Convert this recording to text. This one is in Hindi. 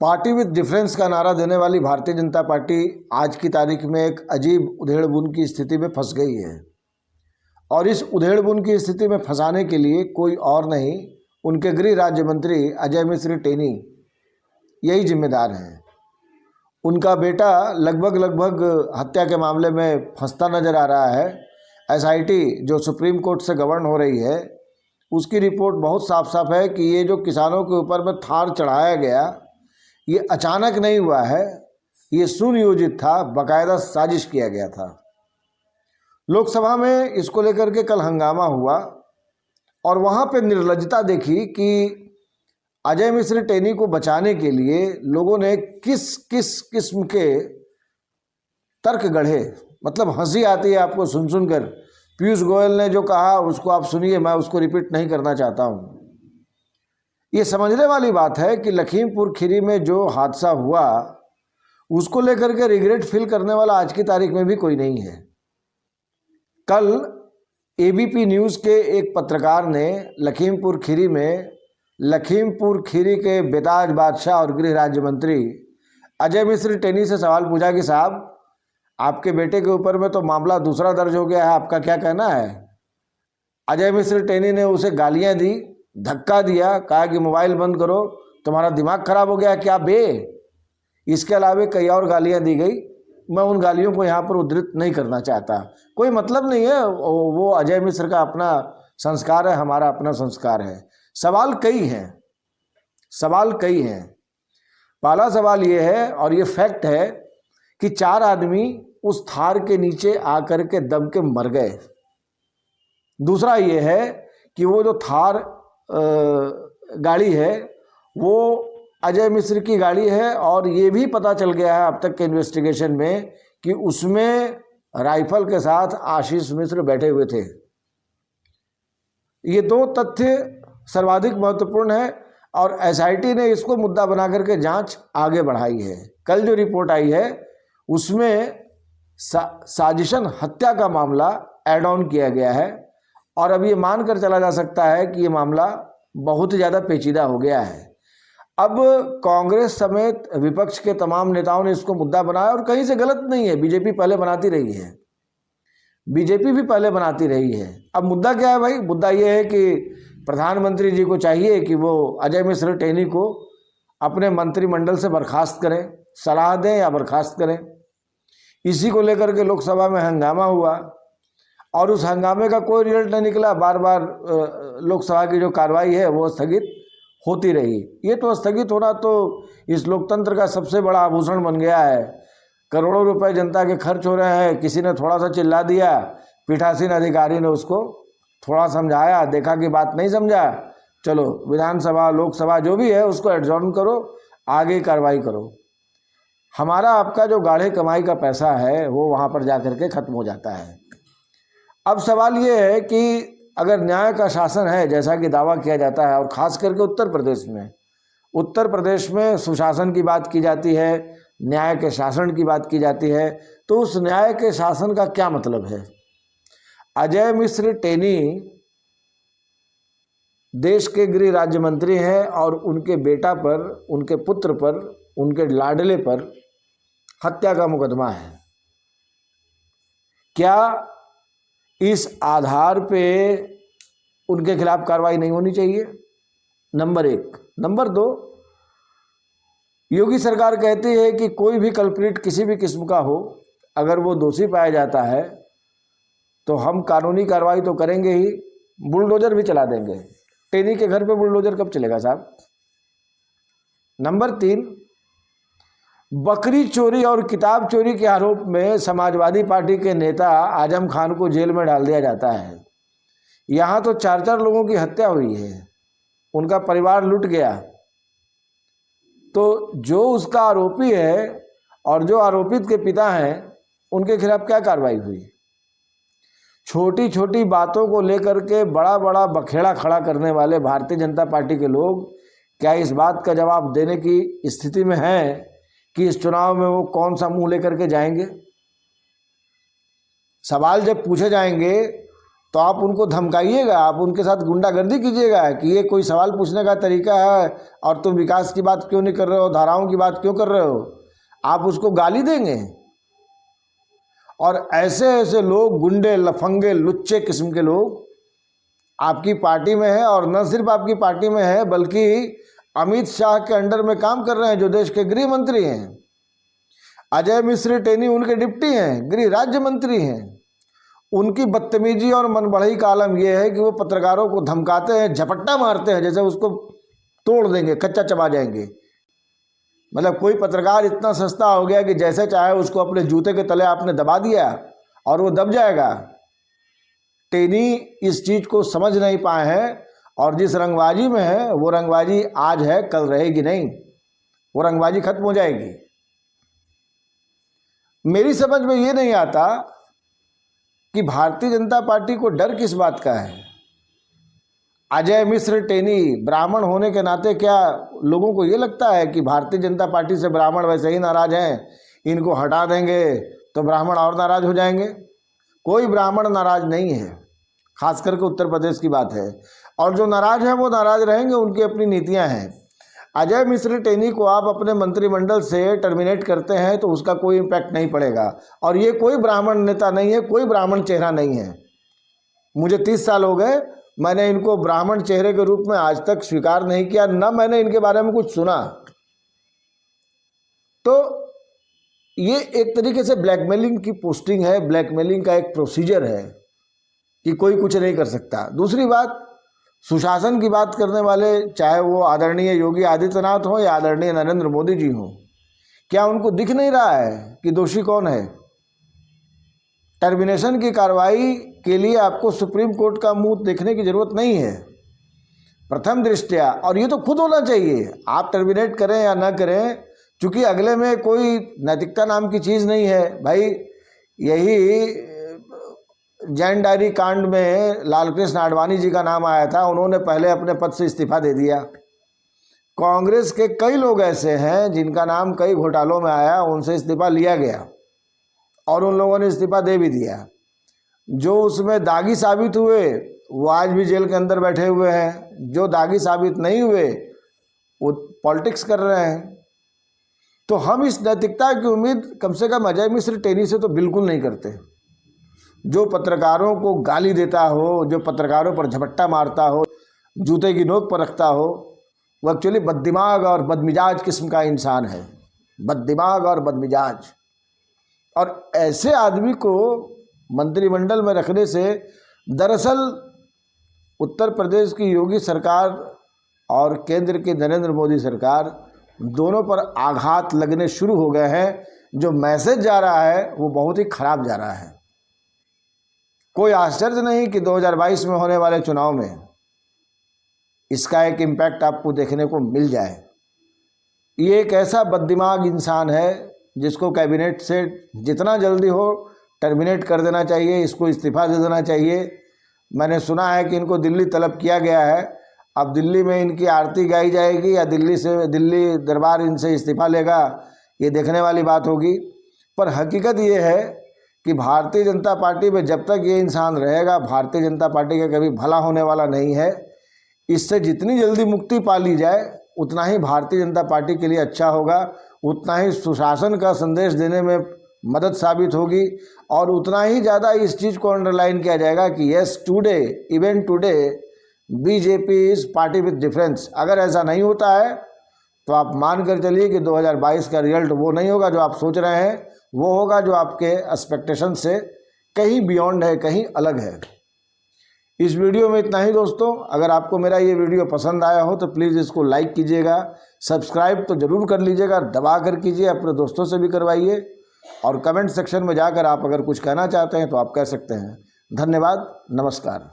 पार्टी विद डिफरेंस का नारा देने वाली भारतीय जनता पार्टी आज की तारीख में एक अजीब उधेड़-बुन की स्थिति में फंस गई है और इस उधेड़-बुन की स्थिति में फंसाने के लिए कोई और नहीं, उनके गृह राज्य मंत्री अजय मिश्र टेनी यही जिम्मेदार हैं। उनका बेटा लगभग हत्या के मामले में फंसता नज़र आ रहा है। एसआईटी जो सुप्रीम कोर्ट से गवर्न हो रही है, उसकी रिपोर्ट बहुत साफ है कि ये जो किसानों के ऊपर में थार चढ़ाया गया, ये अचानक नहीं हुआ है, ये सुनियोजित था, बाकायदा साजिश किया गया था। लोकसभा में इसको लेकर के कल हंगामा हुआ और वहाँ पे निर्लज्जता देखी कि अजय मिश्र टेनी को बचाने के लिए लोगों ने किस किस किस्म के तर्क गढ़े। मतलब हंसी आती है आपको सुन कर। पीयूष गोयल ने जो कहा उसको आप सुनिए, मैं उसको रिपीट नहीं करना चाहता हूँ। ये समझने वाली बात है कि लखीमपुर खीरी में जो हादसा हुआ उसको लेकर के रिग्रेट फील करने वाला आज की तारीख में भी कोई नहीं है। कल एबीपी न्यूज़ के एक पत्रकार ने लखीमपुर खीरी के बेताज बादशाह और गृह राज्य मंत्री अजय मिश्र टेनी से सवाल पूछा कि साहब, आपके बेटे के ऊपर में तो मामला दूसरा दर्ज हो गया है, आपका क्या कहना है? अजय मिश्र टेनी ने उसे गालियां दी, धक्का दिया, कहा कि मोबाइल बंद करो, तुम्हारा दिमाग खराब हो गया क्या बे? इसके अलावा कई और गालियां दी गई। मैं उन गालियों को यहाँ पर उद्धृत नहीं करना चाहता, कोई मतलब नहीं है। वो अजय मिश्र का अपना संस्कार है, हमारा अपना संस्कार है। सवाल कई हैं। पहला सवाल ये है, और ये फैक्ट है, कि 4 आदमी उस थार के नीचे आकर के दब के मर गए। दूसरा ये है कि वो जो थार गाड़ी है वो अजय मिश्र की गाड़ी है और ये भी पता चल गया है अब तक के इन्वेस्टिगेशन में कि उसमें राइफल के साथ आशीष मिश्र बैठे हुए थे। ये 2 तथ्य सर्वाधिक महत्वपूर्ण है और एसआईटी ने इसको मुद्दा बना करके जांच आगे बढ़ाई है। कल जो रिपोर्ट आई है उसमें साजिशन हत्या का मामला ऐड ऑन किया गया है और अब ये मान कर चला जा सकता है कि ये मामला बहुत ज़्यादा पेचीदा हो गया है। अब कांग्रेस समेत विपक्ष के तमाम नेताओं ने इसको मुद्दा बनाया और कहीं से गलत नहीं है। बीजेपी पहले बनाती रही है। अब मुद्दा क्या है भाई? मुद्दा ये है कि प्रधानमंत्री जी को चाहिए कि वो अजय मिश्र टेनी को अपने मंत्रिमंडल से बर्खास्त करें, सलाह दें या बर्खास्त करें। इसी को लेकर के लोकसभा में हंगामा हुआ और उस हंगामे का कोई रिजल्ट नहीं निकला। बार बार लोकसभा की जो कार्रवाई है वो स्थगित होती रही। ये तो स्थगित होना तो इस लोकतंत्र का सबसे बड़ा आभूषण बन गया है। करोड़ों रुपए जनता के खर्च हो रहे हैं, किसी ने थोड़ा सा चिल्ला दिया, पीठासीन अधिकारी ने उसको थोड़ा समझाया, देखा कि बात नहीं समझा, चलो विधानसभा लोकसभा जो भी है उसको एडजॉर्न करो, आगे कार्रवाई करो। हमारा आपका जो गाढ़े कमाई का पैसा है वो वहाँ पर जा कर के ख़त्म हो जाता है। अब सवाल ये है कि अगर न्याय का शासन है जैसा कि दावा किया जाता है और ख़ास करके उत्तर प्रदेश में सुशासन की बात की जाती है, न्याय के शासन की बात की जाती है, तो उस न्याय के शासन का क्या मतलब है? अजय मिश्र टेनी देश के गृह राज्य मंत्री हैं और उनके बेटा पर, उनके पुत्र पर, उनके लाडले पर हत्या का मुकदमा है। क्या इस आधार पे उनके खिलाफ कार्रवाई नहीं होनी चाहिए? नंबर 1। नंबर 2, योगी सरकार कहती है कि कोई भी कल्प्रिट किसी भी किस्म का हो, अगर वो दोषी पाया जाता है तो हम कानूनी कार्रवाई तो करेंगे ही, बुलडोजर भी चला देंगे। टेनी के घर पे बुलडोजर कब चलेगा साहब? नंबर 3, बकरी चोरी और किताब चोरी के आरोप में समाजवादी पार्टी के नेता आजम खान को जेल में डाल दिया जाता है। यहाँ तो 4 लोगों की हत्या हुई है, उनका परिवार लूट गया। तो जो उसका आरोपी है और जो आरोपित के पिता हैं उनके खिलाफ क्या कार्रवाई हुई? छोटी छोटी बातों को लेकर के बड़ा बड़ा बखेड़ा खड़ा करने वाले भारतीय जनता पार्टी के लोग क्या इस बात का जवाब देने की स्थिति में हैं कि इस चुनाव में वो कौन सा मुंह लेकर के जाएंगे? सवाल जब पूछे जाएंगे तो आप उनको धमकाइएगा, आप उनके साथ गुंडागर्दी कीजिएगा कि ये कोई सवाल पूछने का तरीका है और तुम विकास की बात क्यों नहीं कर रहे हो, धाराओं की बात क्यों कर रहे हो, आप उसको गाली देंगे। और ऐसे ऐसे लोग, गुंडे, लफंगे, लुच्चे किस्म के लोग आपकी पार्टी में है, और न सिर्फ आपकी पार्टी में है बल्कि अमित शाह के अंडर में काम कर रहे हैं, जो देश के गृह मंत्री हैं। अजय मिश्र टेनी उनके डिप्टी हैं, गृह राज्य मंत्री हैं। उनकी बदतमीजी और मनबढ़ई का आलम यह है कि वो पत्रकारों को धमकाते हैं, झपट्टा मारते हैं, जैसे उसको तोड़ देंगे, कच्चा चबा जाएंगे। मतलब कोई पत्रकार इतना सस्ता हो गया कि जैसे चाहे उसको अपने जूते के तले आपने दबा दिया और वो दब जाएगा। टेनी इस चीज़ को समझ नहीं पाए हैं, और जिस रंगबाजी में है वो रंगबाजी आज है, कल रहेगी नहीं, वो रंगबाजी खत्म हो जाएगी। मेरी समझ में ये नहीं आता कि भारतीय जनता पार्टी को डर किस बात का है। अजय मिश्र टेनी ब्राह्मण होने के नाते क्या लोगों को ये लगता है कि भारतीय जनता पार्टी से ब्राह्मण वैसे ही नाराज हैं, इनको हटा देंगे तो ब्राह्मण और नाराज हो जाएंगे? कोई ब्राह्मण नाराज नहीं है, खास करके उत्तर प्रदेश की बात है। और जो नाराज हैं वो नाराज रहेंगे, उनकी अपनी नीतियां हैं। अजय मिश्र टेनी को आप अपने मंत्रिमंडल से टर्मिनेट करते हैं तो उसका कोई इम्पैक्ट नहीं पड़ेगा, और ये कोई ब्राह्मण नेता नहीं है, कोई ब्राह्मण चेहरा नहीं है। मुझे 30 साल हो गए, मैंने इनको ब्राह्मण चेहरे के रूप में आज तक स्वीकार नहीं किया, न मैंने इनके बारे में कुछ सुना। तो ये एक तरीके से ब्लैकमेलिंग की पोस्टिंग है, ब्लैकमेलिंग का एक प्रोसीजर है कि कोई कुछ नहीं कर सकता। दूसरी बात, सुशासन की बात करने वाले, चाहे वो आदरणीय योगी आदित्यनाथ हो या आदरणीय नरेंद्र मोदी जी हों, क्या उनको दिख नहीं रहा है कि दोषी कौन है? टर्मिनेशन की कार्रवाई के लिए आपको सुप्रीम कोर्ट का मुंह देखने की जरूरत नहीं है प्रथम दृष्टया, और ये तो खुद होना चाहिए। आप टर्मिनेट करें या ना करें, चूंकि अगले में कोई नैतिकता नाम की चीज़ नहीं है भाई। यही जैन डायरी कांड में लालकृष्ण आडवाणी जी का नाम आया था, उन्होंने पहले अपने पद से इस्तीफा दे दिया। कांग्रेस के कई लोग ऐसे हैं जिनका नाम कई घोटालों में आया, उनसे इस्तीफा लिया गया और उन लोगों ने इस्तीफा दे भी दिया। जो उसमें दागी साबित हुए वो आज भी जेल के अंदर बैठे हुए हैं, जो दागी साबित नहीं हुए वो पॉलिटिक्स कर रहे हैं। तो हम इस नैतिकता की उम्मीद कम से कम अजय मिश्र टेनी से तो बिल्कुल नहीं करते। जो पत्रकारों को गाली देता हो, जो पत्रकारों पर झपट्टा मारता हो, जूते की नोक पर रखता हो, वो एक्चुअली बददिमाग और बदमिजाज किस्म का इंसान है, बददिमाग और बदमिजाज। और ऐसे आदमी को मंत्रिमंडल में रखने से दरअसल उत्तर प्रदेश की योगी सरकार और केंद्र की नरेंद्र मोदी सरकार दोनों पर आघात लगने शुरू हो गए हैं। जो मैसेज जा रहा है वो बहुत ही खराब जा रहा है। कोई आश्चर्य नहीं कि 2022 में होने वाले चुनाव में इसका एक इम्पैक्ट आपको देखने को मिल जाए। ये एक ऐसा बददिमाग इंसान है जिसको कैबिनेट से जितना जल्दी हो टर्मिनेट कर देना चाहिए, इसको इस्तीफा दे देना चाहिए। मैंने सुना है कि इनको दिल्ली तलब किया गया है। अब दिल्ली में इनकी आरती गाई जाएगी या दिल्ली दरबार इनसे इस्तीफा लेगा, ये देखने वाली बात होगी। पर हकीकत ये है कि भारतीय जनता पार्टी में जब तक ये इंसान रहेगा, भारतीय जनता पार्टी का कभी भला होने वाला नहीं है। इससे जितनी जल्दी मुक्ति पा ली जाए उतना ही भारतीय जनता पार्टी के लिए अच्छा होगा, उतना ही सुशासन का संदेश देने में मदद साबित होगी, और उतना ही ज़्यादा इस चीज़ को अंडरलाइन किया जाएगा कि yes today, even today BJP is party with difference. अगर ऐसा नहीं होता है तो आप मान कर चलिए कि 2022 का रिजल्ट वो नहीं होगा जो आप सोच रहे हैं, वो होगा जो आपके एक्सपेक्टेशन से कहीं बियॉन्ड है, कहीं अलग है। इस वीडियो में इतना ही दोस्तों। अगर आपको मेरा ये वीडियो पसंद आया हो तो प्लीज़ इसको लाइक कीजिएगा, सब्सक्राइब तो ज़रूर कर लीजिएगा, दबा कर कीजिए, अपने दोस्तों से भी करवाइए, और कमेंट सेक्शन में जाकर आप अगर कुछ कहना चाहते हैं तो आप कह सकते हैं। धन्यवाद, नमस्कार।